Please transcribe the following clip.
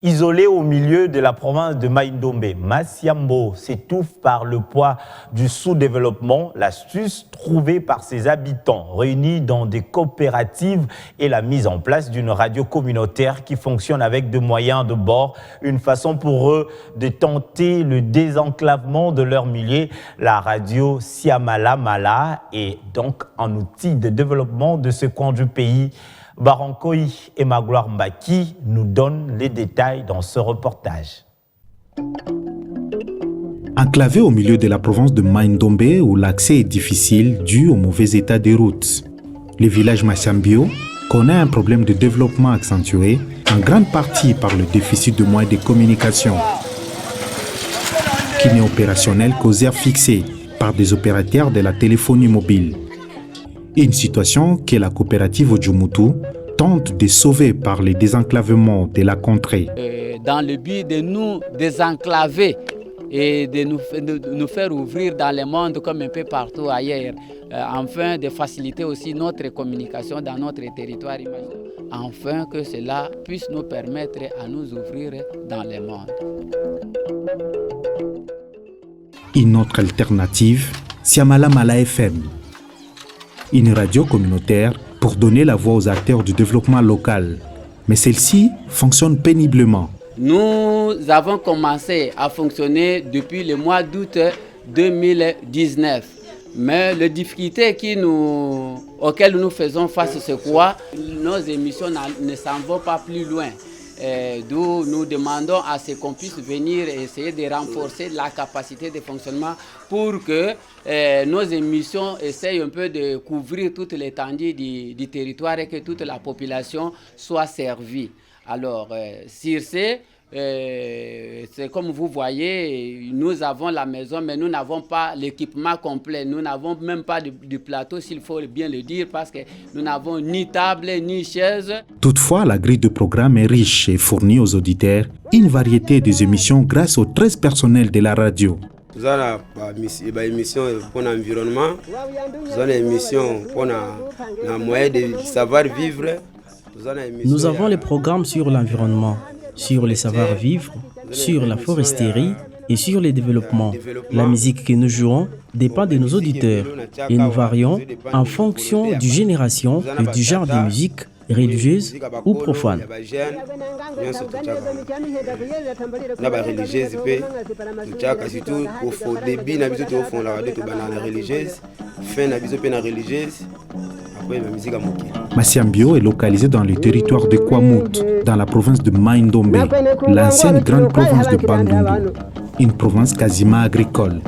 Isolé au milieu de la province de Mai-Ndombe, Masiambo s'étouffe par le poids du sous-développement, l'astuce trouvée par ses habitants réunis dans des coopératives et la mise en place d'une radio communautaire qui fonctionne avec des moyens de bord, une façon pour eux de tenter le désenclavement de leur milieu. La radio Siamala Mala est donc un outil de développement de ce coin du pays. Barankoy et Magloire Mbaki nous donnent les détails dans ce reportage. Enclavé au milieu de la province de Mai-Ndombe où l'accès est difficile dû au mauvais état des routes, le village Masiambio connaît un problème de développement accentué, en grande partie par le déficit de moyens de communication, qui n'est opérationnel qu'aux aires fixées par des opérateurs de la téléphonie mobile. Une situation que la coopérative Ojumutu tente de sauver par le désenclavement de la contrée. Dans le but de nous désenclaver et de nous faire ouvrir dans le monde comme un peu partout ailleurs, afin de faciliter aussi notre communication dans notre territoire, afin que cela puisse nous permettre à nous ouvrir dans le monde. Une autre alternative, Siamala Mala FM. Une radio communautaire pour donner la voix aux acteurs du développement local. Mais celle-ci fonctionne péniblement. Nous avons commencé à fonctionner depuis le mois d'août 2019. Mais les difficultés auxquelles nous faisons face, c'est quoi? Nos émissions ne s'en vont pas plus loin. D'où nous demandons à ce qu'on puisse venir et essayer de renforcer la capacité de fonctionnement pour que nos émissions essayent un peu de couvrir toute l'étendue du territoire et que toute la population soit servie. Alors, sur c'est comme vous voyez, nous avons la maison, mais nous n'avons pas l'équipement complet. Nous n'avons même pas de plateau, s'il faut bien le dire, parce que nous n'avons ni table, ni chaise. Toutefois, la grille de programme est riche et fournit aux auditeurs une variété des émissions grâce aux 13 personnels de la radio. Nous avons une émission pour l'environnement, nous avons une émission pour le moyen de savoir vivre. Nous avons les programmes sur l'environnement, sur les savoir-vivre, sur la foresterie et sur le développement. La musique que nous jouons dépend de nos auditeurs et nous varions en fonction du génération et du genre de musique religieuse ou profane. Masiambio est localisé dans le territoire de Kwamut, dans la province de Mai-Ndombe, l'ancienne grande province de Bandundu, une province quasiment agricole.